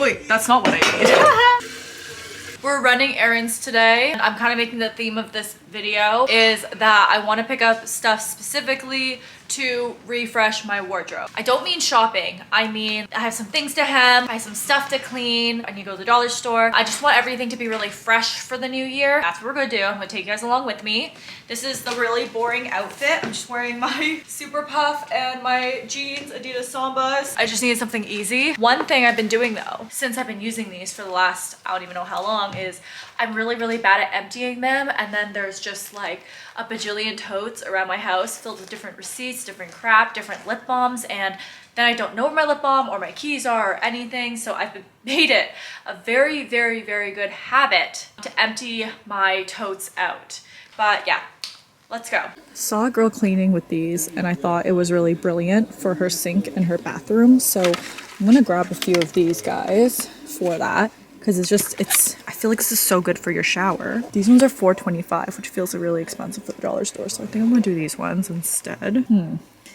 Wait, that's not what I need. We're running errands today. I'm kind of making the theme of this video is that I want to pick up stuff specifically to refresh my wardrobe. I don't mean shopping. I mean, I have some things to hem, I have some stuff to clean, I need to go to the dollar store. I just want everything to be really fresh for the new year. That's what we're gonna do. I'm gonna take you guys along with me. This is the really boring outfit. I'm just wearing my super puff and my jeans, Adidas Sambas. I just needed something easy. One thing I've been doing though, since I've been using these for the last, I don't even know how long, is I'm really bad at emptying them, and then there's just like a bajillion totes around my house filled with different receipts, different crap, different lip balms, and then I don't know where my lip balm or my keys are or anything. So I've made it a very good habit to empty my totes out. But yeah, let's go. Saw a girl cleaning with these and I thought it was really brilliant for her sink and her bathroom. So I'm gonna grab a few of these guys for that. Because I feel like this is so good for your shower. These ones are $4.25, which feels really expensive for the dollar store. So I think I'm gonna do these ones instead.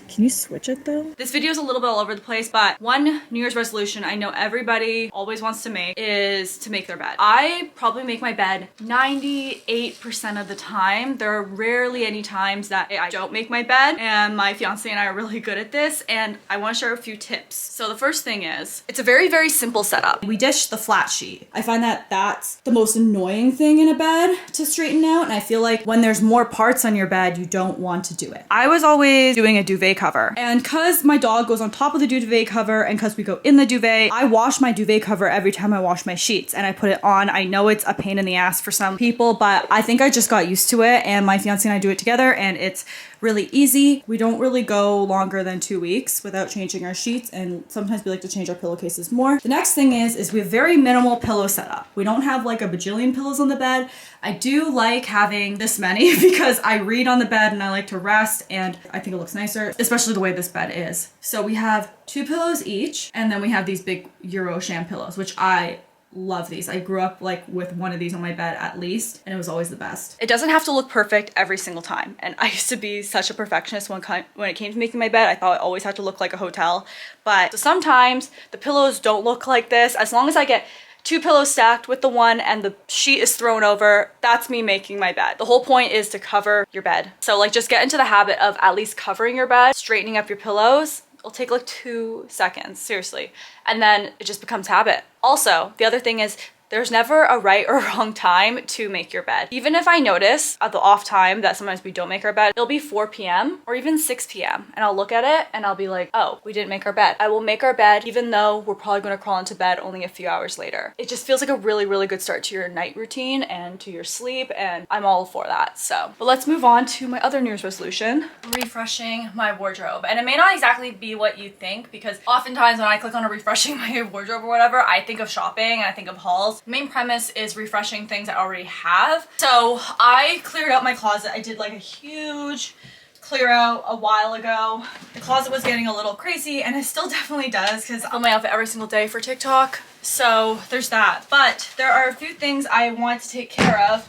Can you switch it though? This video is a little bit all over the place, but one New Year's resolution I know everybody always wants to make is to make their bed. I probably make my bed 98% of the time. There are rarely any times that I don't make my bed, and my fiance and I are really good at this, and I want to share a few tips. So the first thing is, it's a very simple setup. We dish the flat sheet. I find that that's the most annoying thing in a bed to straighten out, and I feel like when there's more parts on your bed, you don't want to do it. I was always doing a duvet cover, and cause my dog goes on top of the duvet cover and cause we go in the duvet, I wash my duvet cover every time I wash my sheets and I put it on. I know it's a pain in the ass for some people, but I think I just got used to it, and my fiance and I do it together and it's really easy. We don't really go longer than 2 weeks without changing our sheets, and sometimes we like to change our pillowcases more. The next thing is we have very minimal pillow setup. We don't have like a bajillion pillows on the bed. I do like having this many because I read on the bed and I like to rest, and I think it looks nicer, especially the way this bed is. So we have 2 pillows each, and then we have these big Eurosham pillows, which I love these. I grew up like with one of these on my bed at least, and it was always the best. It doesn't have to look perfect every single time, and I used to be such a perfectionist when it came to making my bed. I thought it always had to look like a hotel, but so sometimes the pillows don't look like this. As long as I get 2 pillows stacked with the one and the sheet is thrown over, that's me making my bed. The whole point is to cover your bed. So like just get into the habit of at least covering your bed, straightening up your pillows. It'll take like 2 seconds, seriously. And then it just becomes habit. Also, the other thing is there's never a right or wrong time to make your bed. Even if I notice at the off time that sometimes we don't make our bed, it'll be 4 p.m. or even 6 p.m. and I'll look at it and I'll be like, oh, we didn't make our bed. I will make our bed even though we're probably gonna crawl into bed only a few hours later. It just feels like a really good start to your night routine and to your sleep, and I'm all for that. So, but let's move on to my other New Year's resolution, refreshing my wardrobe. And it may not exactly be what you think, because oftentimes when I click on a refreshing my wardrobe or whatever, I think of shopping and I think of hauls. The main premise is refreshing things I already have. So I cleared out my closet. I did like a huge clear out a while ago. The closet was getting a little crazy, and it still definitely does because I film my outfit every single day for TikTok. So there's that. But there are a few things I want to take care of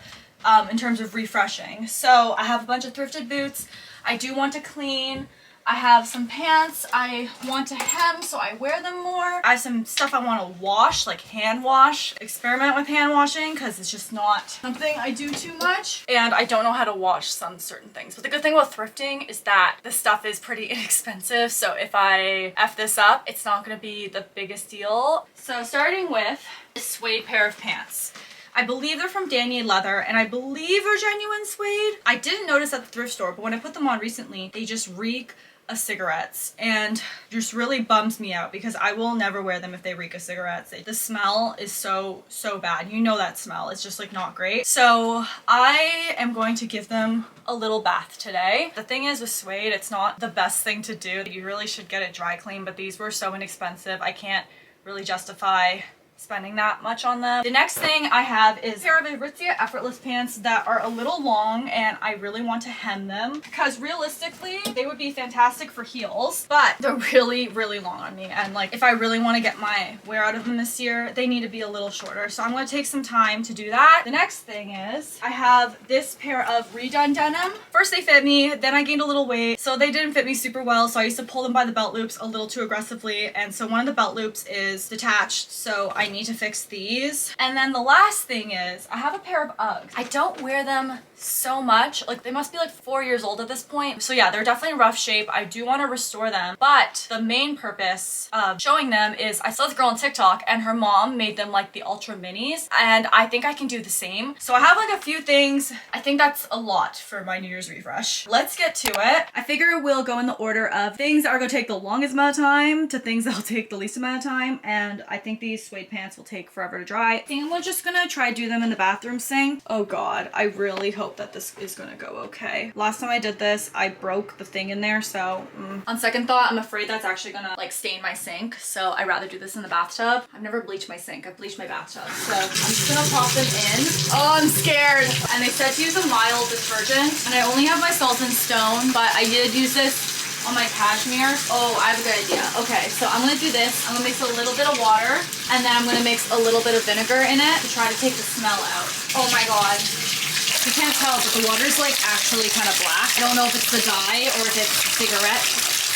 in terms of refreshing. So I have a bunch of thrifted boots I do want to clean. I have some pants I want to hem, so I wear them more. I have some stuff I want to wash, like hand wash. Experiment with hand washing because it's just not something I do too much. And I don't know how to wash some certain things. But the good thing about thrifting is that the stuff is pretty inexpensive. So if I F this up, it's not going to be the biggest deal. So starting with this suede pair of pants. I believe they're from Danier Leather, and I believe they're genuine suede. I didn't notice at the thrift store, but when I put them on recently, they just reek of cigarettes, and just really bums me out because I will never wear them if they reek of cigarettes. The smell is so bad. You know that smell. It's just like not great. So I am going to give them a little bath today. The thing is with suede, it's not the best thing to do. You really should get it dry clean, but these were so inexpensive. I can't really justify spending that much on them. The next thing I have is a pair of Aritzia Effortless pants that are a little long, and I really want to hem them because realistically they would be fantastic for heels, but they're really long on me, and like if I really want to get my wear out of them this year, they need to be a little shorter. So I'm going to take some time to do that. The next thing is I have this pair of redone denim. First they fit me, then I gained a little weight, so they didn't fit me super well, so I used to pull them by the belt loops a little too aggressively, and so one of the belt loops is detached, so I I need to fix these. And then the last thing is I have a pair of Uggs. I don't wear them so much. Like they must be like 4 years old at this point. So yeah, they're definitely in rough shape. I do want to restore them. But the main purpose of showing them is I saw this girl on TikTok and her mom made them like the ultra minis. And I think I can do the same. So I have like a few things. I think that's a lot for my New Year's refresh. Let's get to it. I figure we'll go in the order of things that are going to take the longest amount of time to things that'll take the least amount of time. And I think these suede pants will take forever to dry. I think I'm just gonna try do them in the bathroom sink. Oh God, I really hope that this is gonna go okay. Last time I did this, I broke the thing in there. So on second thought, I'm afraid that's actually gonna like stain my sink. So I'd rather do this in the bathtub. I've never bleached my sink. I've bleached my bathtub. So I'm just gonna pop them in. Oh, I'm scared. And they said to use a mild detergent. And I only have my Salt and Stone, but I did use this on my cashmere. Oh, I have a good idea. Okay, so I'm gonna do this. I'm gonna mix a little bit of water and then I'm gonna mix a little bit of vinegar in it to try to take the smell out. Oh my God. You can't tell, but the water's like actually kind of black. I don't know if it's the dye or if it's cigarette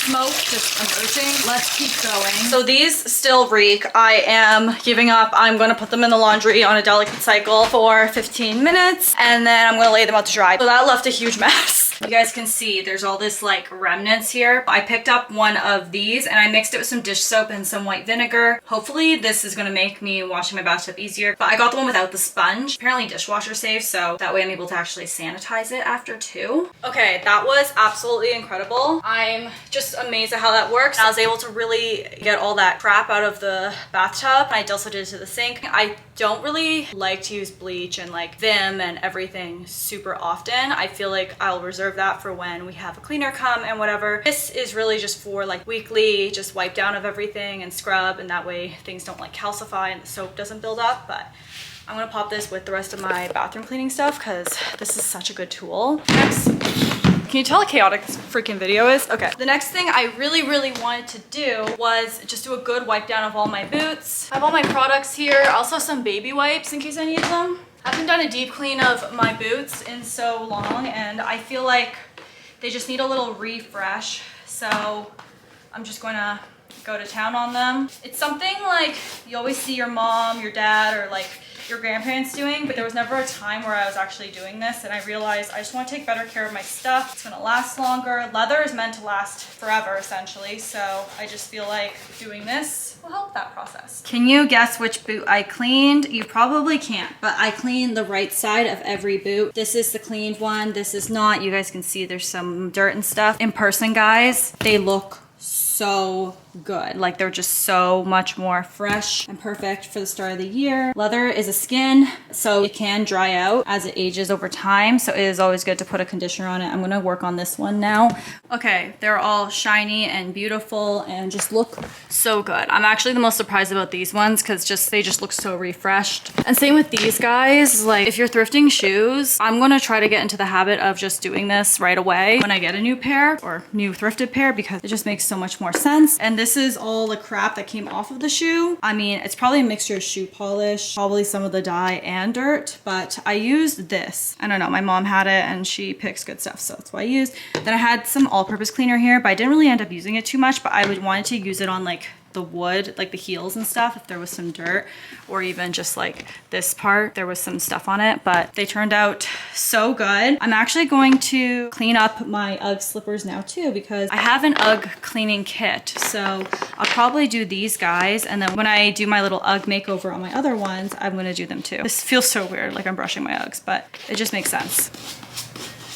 smoke just emerging. Let's keep going. So these still reek. I am giving up. I'm gonna put them in the laundry on a delicate cycle for 15 minutes and then I'm gonna lay them out to dry. So that left a huge mess. You guys can see there's all this like remnants here. I picked up one of these and I mixed it with some dish soap and some white vinegar. Hopefully this is gonna make me washing my bathtub easier. But I got the one without the sponge. Apparently dishwasher safe, so that way I'm able to actually sanitize it after too. Okay, that was absolutely incredible. I'm just amazed at how that works. I was able to really get all that crap out of the bathtub. I also did it to the sink. I don't really like to use bleach and like Vim and everything super often. I feel like I'll reserve that for when we have a cleaner come and whatever. This is really just for like weekly, just wipe down of everything and scrub, and that way things don't like calcify and the soap doesn't build up. But I'm gonna pop this with the rest of my bathroom cleaning stuff because this is such a good tool. Next, can you tell how chaotic this freaking video is? Okay, the next thing I really wanted to do was just do a good wipe down of all my boots. I have all my products here. Also some baby wipes in case I need them. I haven't done a deep clean of my boots in so long and I feel like they just need a little refresh. So I'm just gonna go to town on them. It's something like you always see your mom, your dad, or like your grandparents doing, but there was never a time where I was actually doing this, and I realized I just want to take better care of my stuff. It's gonna last longer. Leather is meant to last forever essentially, so I just feel like doing this will help that process. Can you guess which boot I cleaned? You probably can't, but I cleaned the right side of every boot. This is the cleaned one, this is not. You guys can see there's some dirt and stuff. In person, guys, they look so good. Like they're just so much more fresh and perfect for the start of the year. Leather is a skin, so it can dry out as it ages over time. So it is always good to put a conditioner on it. I'm gonna work on this one now. Okay, they're all shiny and beautiful and just look so good. I'm actually the most surprised about these ones because they just look so refreshed. And same with these guys. Like if you're thrifting shoes, I'm gonna try to get into the habit of just doing this right away when I get a new pair or new thrifted pair because it just makes so much more sense. And this is all the crap that came off of the shoe. I mean, it's probably a mixture of shoe polish, probably some of the dye and dirt, but I used this. I don't know, my mom had it and she picks good stuff, so that's what I used. Then I had some all-purpose cleaner here, but I didn't really end up using it too much, but I would wanted to use it on like the wood, like the heels and stuff, if there was some dirt, or even just like this part, there was some stuff on it, but they turned out so good. I'm actually going to clean up my Ugg slippers now too, because I have an Ugg cleaning kit. So I'll probably do these guys, and then when I do my little Ugg makeover on my other ones, I'm gonna do them too. This feels so weird, like I'm brushing my Uggs, but it just makes sense.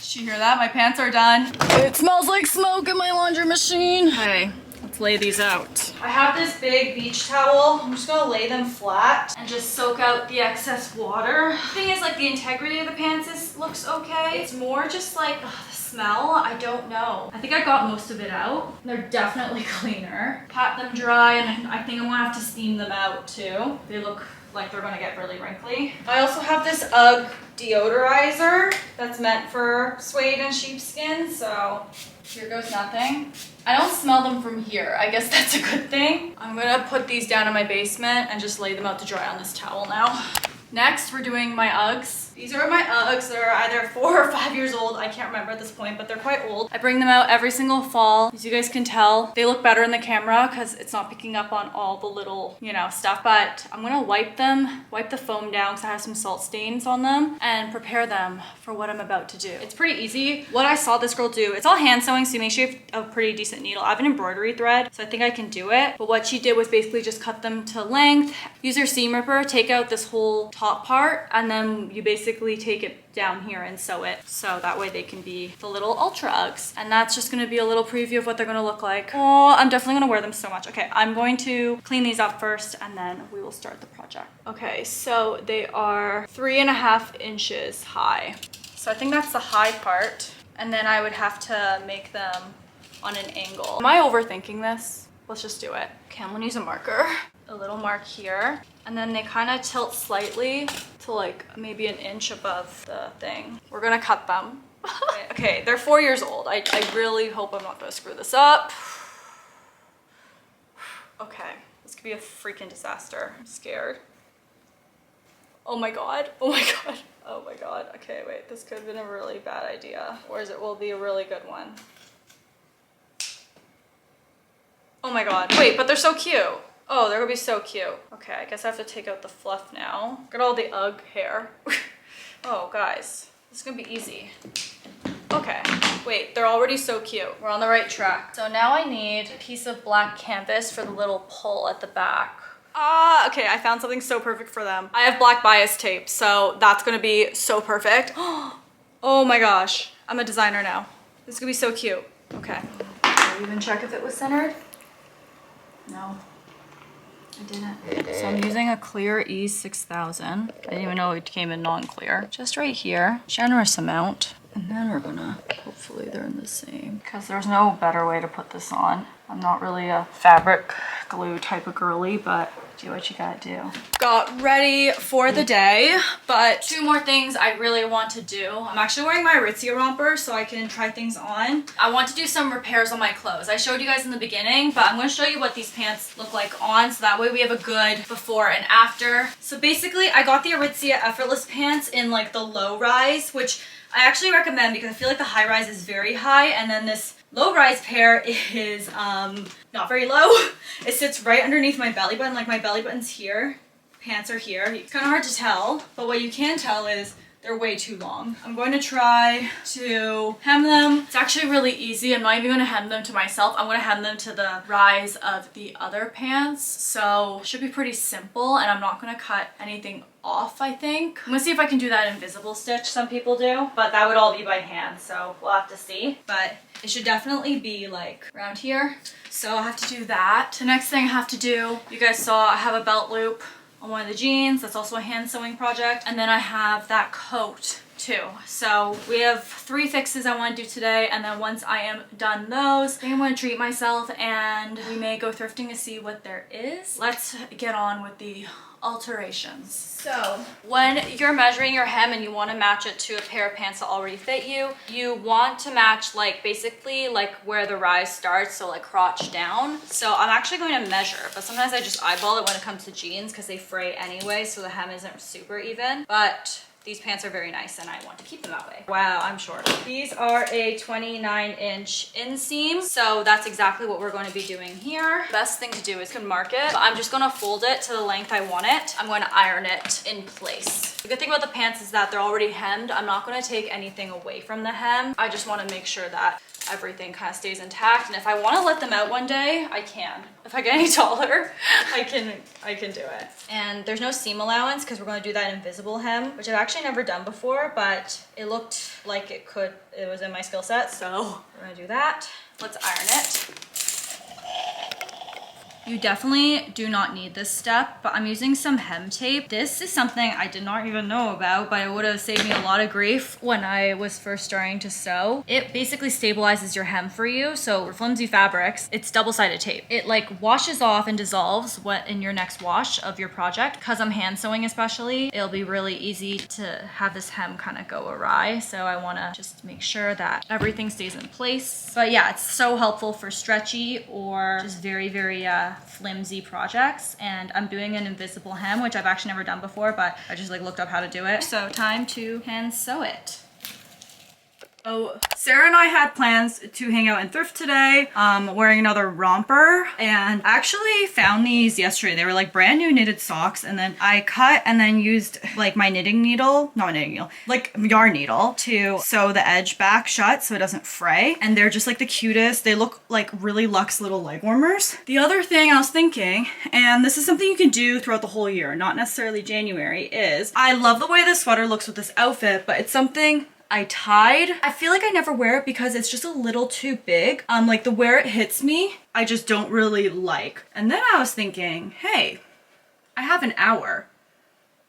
Did you hear that? My pants are done. It smells like smoke in my laundry machine. Hey. Let's lay these out. I have this big beach towel. I'm just gonna lay them flat and just soak out the excess water. The thing is, like, the integrity of the pants looks okay. It's more just like the smell. I don't know. I think I got most of it out. They're definitely cleaner. Pat them dry, and I think I'm gonna have to steam them out too. They look like they're gonna get really wrinkly. I also have this Ugg deodorizer that's meant for suede and sheepskin, so here goes nothing. I don't smell them from here. I guess that's a good thing. I'm gonna put these down in my basement and just lay them out to dry on this towel now. Next, we're doing my Uggs. These are my Uggs. They're either 4 or 5 years old. I can't remember at this point, but they're quite old. I bring them out every single fall. As you guys can tell, they look better in the camera because it's not picking up on all the little, you know, stuff. But I'm gonna wipe the foam down because I have some salt stains on them, and prepare them for what I'm about to do. It's pretty easy. What I saw this girl do, it's all hand sewing, so make sure you have a pretty decent needle. I have an embroidery thread, so I think I can do it. But what she did was basically just cut them to length, use her seam ripper, take out this whole top part, and then you basically take it down here and sew it, so that way they can be the little Ultra Uggs. And that's just gonna be a little preview of what they're gonna look like. Oh, I'm definitely gonna wear them so much. Okay, I'm going to clean these up first and then we will start the project. Okay, so they are 3.5 inches high. So I think that's the high part. And then I would have to make them on an angle. Am I overthinking this? Let's just do it. Okay, I'm gonna use a marker. A little mark here. And then they kind of tilt slightly to like maybe an inch above the thing. We're gonna cut them. Okay, they're 4 years old. I really hope I'm not gonna screw this up. Okay, this could be a freaking disaster. I'm scared. Oh my God, oh my God, oh my God. Okay, wait, this could have been a really bad idea. Or is it will be a really good one? Oh my God, wait, but they're so cute. Oh, they're gonna be so cute. Okay, I guess I have to take out the fluff now. Look at all the Ugg hair. Oh, guys, this is gonna be easy. Okay, wait, they're already so cute. We're on the right track. So now I need a piece of black canvas for the little pull at the back. Ah, okay, I found something so perfect for them. I have black bias tape, so that's gonna be so perfect. Oh my gosh, I'm a designer now. This is gonna be so cute. Okay. Did you even check if it was centered? No. I didn't. So I'm using a clear E6000. I didn't even know it came in non-clear. Just right here, generous amount. And then we're gonna, hopefully they're in the same. Because there's no better way to put this on. I'm not really a fabric glue type of girly, but do what you gotta do. Got ready for the day, but 2 more things I really want to do. I'm actually wearing my Aritzia romper so I can try things on. I want to do some repairs on my clothes. I showed you guys in the beginning, but I'm gonna show you what these pants look like on, so that way we have a good before and after. So basically, I got the Aritzia Effortless pants in like the low rise, which I actually recommend because I feel like the high rise is very high, and then this low rise pair is not very low. It sits right underneath my belly button, like my belly button's here, pants are here. It's kind of hard to tell, but what you can tell is they're way too long. I'm going to try to hem them. It's actually really easy. I'm not even going to hem them to myself. I'm going to hem them to the rise of the other pants. So it should be pretty simple, and I'm not going to cut anything off, I think. I'm gonna see if I can do that invisible stitch some people do, but that would all be by hand, so we'll have to see. But it should definitely be like around here. So I'll have to do that. The next thing I have to do, you guys saw I have a belt loop on one of the jeans. That's also a hand sewing project. And then I have that coat too. So we have 3 fixes I want to do today, and then once I am done those, I think I'm going to treat myself and we may go thrifting to see what there is. Let's get on with the alterations. So when you're measuring your hem and you want to match it to a pair of pants that already fit you, you want to match like basically like where the rise starts, so like crotch down. So I'm actually going to measure, but sometimes I just eyeball it when it comes to jeans because they fray anyway, so the hem isn't super even. But these pants are very nice and I want to keep them that way. Wow, I'm short. These are a 29-inch inseam, so that's exactly what we're going to be doing here. Best thing to do is you can mark it. I'm just gonna fold it to the length I want it. I'm going to iron it in place. The good thing about the pants is that they're already hemmed. I'm not going to take anything away from the hem. I just want to make sure that everything kind of stays intact, and if I want to let them out one day, I can. If I get any taller, I can do it. And there's no seam allowance because we're going to do that invisible hem, which I've actually never done before, but it looked like it was in my skill set, so we're going to do that. Let's iron it. You definitely do not need this step, but I'm using some hem tape. This is something I did not even know about, but it would have saved me a lot of grief when I was first starting to sew. It basically stabilizes your hem for you. So with flimsy fabrics, it's double-sided tape. It like washes off and dissolves in your next wash of your project. Because I'm hand sewing especially, it'll be really easy to have this hem kind of go awry. So I want to just make sure that everything stays in place. But yeah, it's so helpful for stretchy or just very, very flimsy projects, and I'm doing an invisible hem, which I've actually never done before, but I just like looked up how to do it. So time to hand sew it. So Sarah and I had plans to hang out in thrift today, wearing another romper, and I actually found these yesterday. They were like brand new knitted socks, and then I cut and then used like my knitting needle, not knitting needle, like yarn needle to sew the edge back shut so it doesn't fray. And they're just like the cutest. They look like really luxe little leg warmers. The other thing I was thinking, and this is something you can do throughout the whole year, not necessarily January, is I love the way this sweater looks with this outfit, but it's something I tied. I feel like I never wear it because it's just a little too big. Like the where it hits me, I just don't really like. And then I was thinking, hey, I have an hour.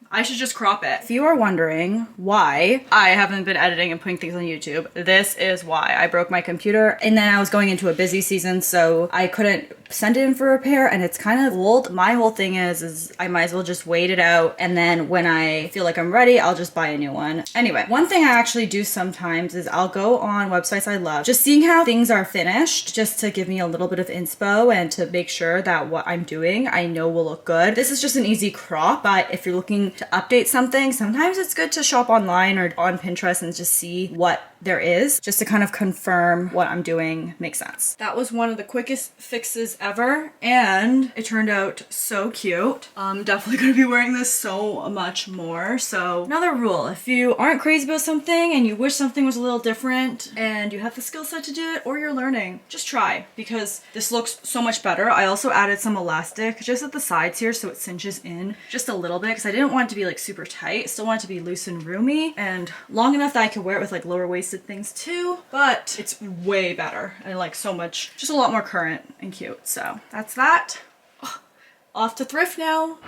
I should just crop it. If you are wondering why I haven't been editing and putting things on YouTube, this is why. I broke my computer and then I was going into a busy season, so I couldn't send it in for repair and it's kind of old. My whole thing is I might as well just wait it out, and then when I feel like I'm ready, I'll just buy a new one. Anyway, one thing I actually do sometimes is I'll go on websites I love, just seeing how things are finished, just to give me a little bit of inspo and to make sure that what I'm doing I know will look good. This is just an easy crop, but if you're looking to update something, sometimes it's good to shop online or on Pinterest and just see what there is, just to kind of confirm what I'm doing makes sense. That was one of the quickest fixes ever, and it turned out so cute. I'm definitely gonna be wearing this so much more. So another rule, if you aren't crazy about something and you wish something was a little different and you have the skill set to do it, or you're learning, just try, because this looks so much better. I also added some elastic just at the sides here so it cinches in just a little bit, because I didn't want it to be like super tight. Still want it to be loose and roomy and long enough that I could wear it with like lower waisted things too, but it's way better and like so much, just a lot more current and cute. So that's that. Oh, off to thrift now.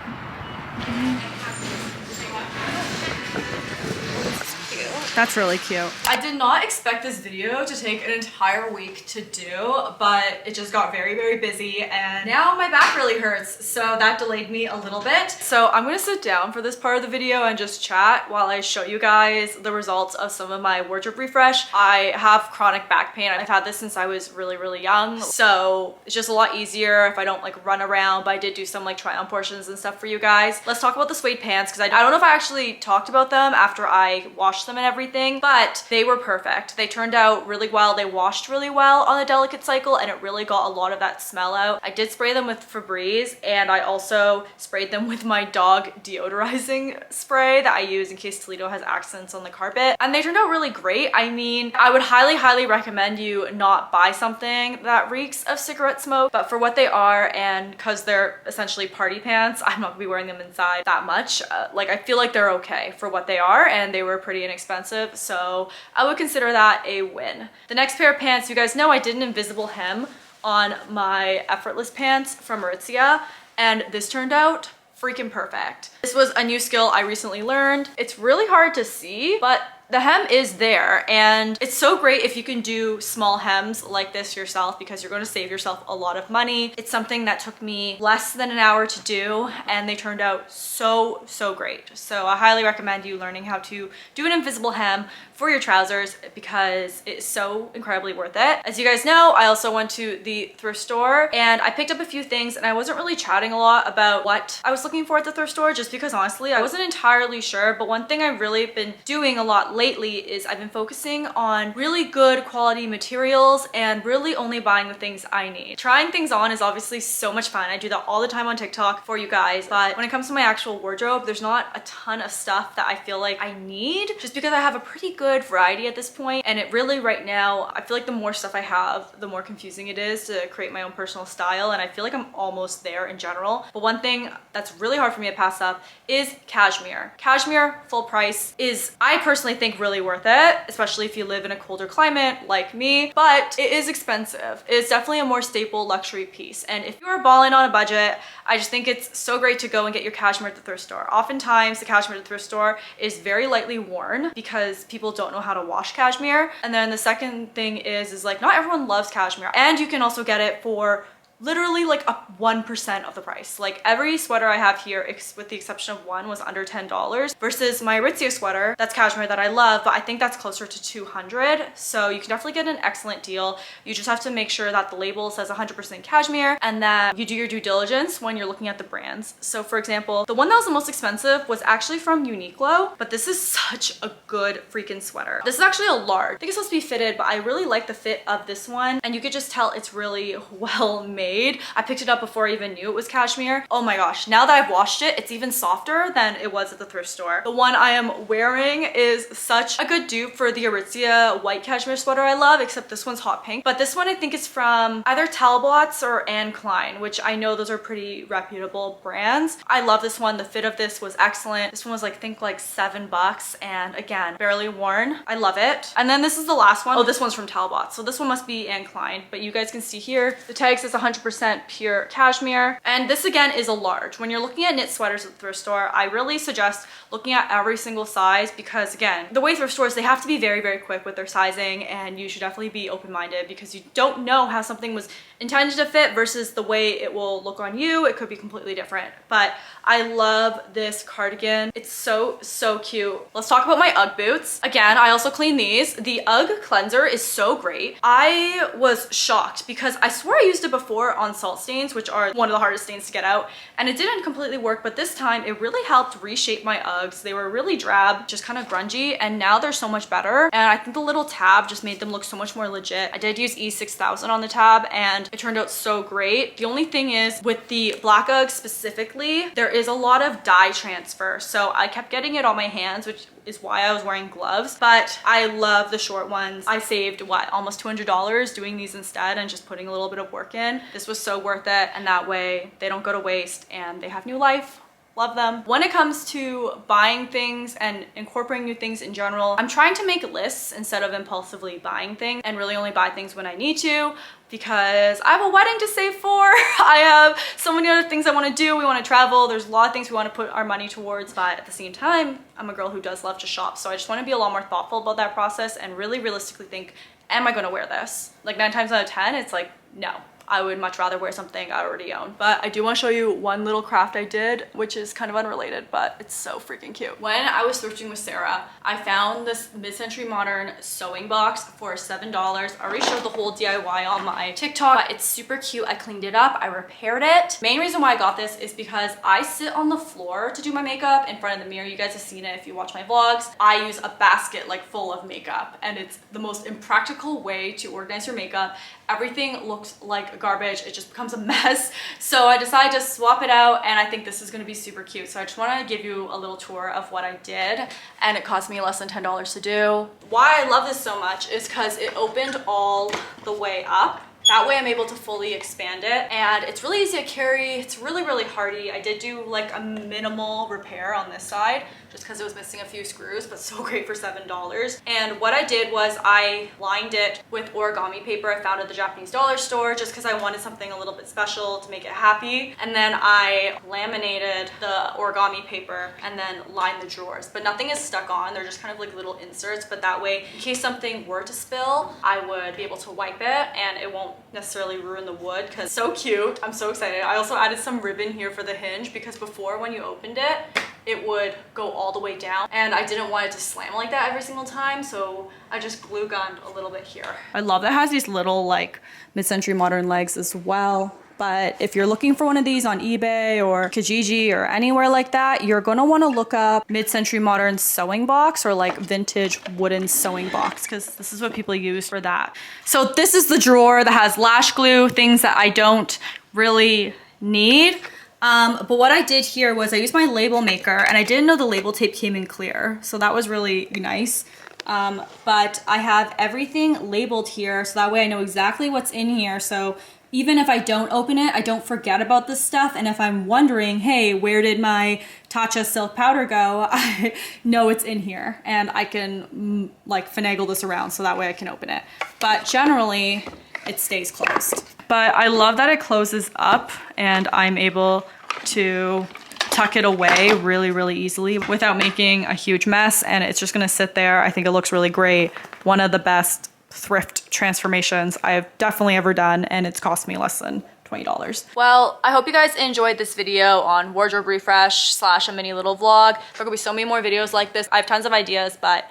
That's really cute. I did not expect this video to take an entire week to do, but it just got very, very busy and now my back really hurts. So that delayed me a little bit. So I'm gonna sit down for this part of the video and just chat while I show you guys the results of some of my wardrobe refresh. I have chronic back pain. I've had this since I was really, really young. So it's just a lot easier if I don't like run around, but I did do some like try on portions and stuff for you guys. Let's talk about the suede pants, because I don't know if I actually talked about them after I washed them and everything, but they were perfect. They turned out really well. They washed really well on a delicate cycle and it really got a lot of that smell out. I did spray them with Febreze, and I also sprayed them with my dog deodorizing spray that I use in case Toledo has accidents on the carpet, and they turned out really great. I mean, I would highly, highly recommend you not buy something that reeks of cigarette smoke, but for what they are, and because they're essentially party pants, I'm not gonna be wearing them inside that much. Like I feel like they're okay for what they are, and they were pretty inexpensive. So I would consider that a win. The next pair of pants, you guys know I did an invisible hem on my effortless pants from Aritzia, and this turned out freaking perfect. This was a new skill I recently learned. It's really hard to see, but the hem is there, and it's so great if you can do small hems like this yourself, because you're going to save yourself a lot of money. It's something that took me less than an hour to do, and they turned out so, so great. So I highly recommend you learning how to do an invisible hem for your trousers, because it's so incredibly worth it. As you guys know, I also went to the thrift store and I picked up a few things, and I wasn't really chatting a lot about what I was looking for at the thrift store, just because honestly I wasn't entirely sure. But one thing I've really been doing a lot lately is I've been focusing on really good quality materials and really only buying the things I need. Trying things on is obviously so much fun. I do that all the time on TikTok for you guys, but when it comes to my actual wardrobe, there's not a ton of stuff that I feel like I need, just because I have a pretty good variety at this point. And it really, right now, I feel like the more stuff I have, the more confusing it is to create my own personal style, and I feel like I'm almost there in general. But one thing that's really hard for me to pass up is cashmere. Cashmere, full price, is, I personally think, really worth it, especially if you live in a colder climate like me, but it is expensive. It's definitely a more staple luxury piece, and if you're balling on a budget, I just think it's so great to go and get your cashmere at the thrift store. Oftentimes the cashmere at the thrift store is very lightly worn because people don't know how to wash cashmere. And then the second thing is like not everyone loves cashmere, and you can also get it for literally like a 1% of the price. Like every sweater I have here, with the exception of one, was under $10 versus my Aritzia sweater, that's cashmere, that I love, but I think that's closer to 200. So you can definitely get an excellent deal. You just have to make sure that the label says 100% cashmere and that you do your due diligence when you're looking at the brands. So for example, the one that was the most expensive was actually from Uniqlo, but this is such a good freaking sweater. This is actually a large. I think it's supposed to be fitted, but I really like the fit of this one, and you could just tell it's really well made. I picked it up before I even knew it was cashmere. Oh my gosh, now that I've washed it, it's even softer than it was at the thrift store. The one I am wearing is such a good dupe for the Aritzia white cashmere sweater I love, except this one's hot pink. But this one I think is from either Talbots or Anne Klein, which I know those are pretty reputable brands. I love this one. The fit of this was excellent. This one was like, I think like $7, and again, barely worn. I love it. And then this is the last one. Oh, this one's from Talbot. So this one must be Anne Klein, but you guys can see here, the tag says 100% pure cashmere. And this again is a large. When you're looking at knit sweaters at the thrift store, I really suggest looking at every single size, because again, the way thrift stores, they have to be very, very quick with their sizing, and you should definitely be open-minded because you don't know how something was intended to fit versus the way it will look on you. It could be completely different. But I love this cardigan. It's so, so cute. Let's talk about my Ugg boots. Again, I also clean these. The Ugg cleanser is so great. I was shocked because I swear I used it before on salt stains, which are one of the hardest stains to get out, and it didn't completely work, but this time it really helped reshape my Uggs. They were really drab, just kind of grungy, and now they're so much better. And I think the little tab just made them look so much more legit. I did use E6000 on the tab and it turned out so great. The only thing is, with the black Uggs specifically, there is a lot of dye transfer. So I kept getting it on my hands, which is why I was wearing gloves, but I love the short ones. I saved what, almost $200 doing these instead and just putting a little bit of work in. This was so worth it, and that way they don't go to waste and they have new life. Love them. When it comes to buying things and incorporating new things in general, I'm trying to make lists instead of impulsively buying things, and really only buy things when I need to, because I have a wedding to save for. I have so many other things I want to do. We want to travel. There's a lot of things we want to put our money towards, but at the same time, I'm a girl who does love to shop. So I just want to be a lot more thoughtful about that process and really realistically think, am I going to wear this? Like 9 times out of 10, it's like, no. I would much rather wear something I already own. But I do want to show you one little craft I did, which is kind of unrelated, but it's so freaking cute. When I was thrifting with Sarah, I found this mid-century modern sewing box for $7. I already showed the whole DIY on my TikTok, but it's super cute. I cleaned it up, I repaired it. Main reason why I got this is because I sit on the floor to do my makeup in front of the mirror. You guys have seen it if you watch my vlogs. I use a basket like full of makeup, and it's the most impractical way to organize your makeup. Everything looks like garbage. It just becomes a mess. So I decided to swap it out, and I think this is going to be super cute. So I just want to give you a little tour of what I did, and it cost me less than $10 to do. Why I love this so much is because it opened all the way up. That way I'm able to fully expand it, and it's really easy to carry. It's really, really hardy. I did do like a minimal repair on this side just because it was missing a few screws, but so great for $7. And what I did was I lined it with origami paper I found at the Japanese dollar store just because I wanted something a little bit special to make it happy. And then I laminated the origami paper and then lined the drawers, but nothing is stuck on. They're just kind of like little inserts, but that way in case something were to spill, I would be able to wipe it and it won't necessarily ruin the wood, because it's so cute. I'm so excited. I also added some ribbon here for the hinge because before, when you opened it, it would go all the way down, and I didn't want it to slam like that every single time, so I just glue gunned a little bit here. I love that it has these little like mid-century modern legs as well. But if you're looking for one of these on eBay or Kijiji or anywhere like that, you're gonna wanna look up mid-century modern sewing box or like vintage wooden sewing box, because this is what people use for that. So this is the drawer that has lash glue, things that I don't really need. But what I did here was I used my label maker, and I didn't know the label tape came in clear. So that was really nice. But I have everything labeled here, so that way I know exactly what's in here. So even if I don't open it, I don't forget about this stuff. And if I'm wondering, hey, where did my Tatcha silk powder go? I know it's in here, and I can like finagle this around so that way I can open it. But generally it stays closed. But I love that it closes up and I'm able to tuck it away really, really easily without making a huge mess, and it's just gonna sit there. I think it looks really great. One of the best thrift transformations I've definitely ever done, and it's cost me less than $20. Well, I hope you guys enjoyed this video on wardrobe refresh / a mini little vlog. There could be so many more videos like this. I have tons of ideas, but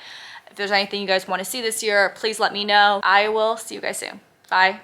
if there's anything you guys want to see this year, please let me know. I will see you guys soon. Bye.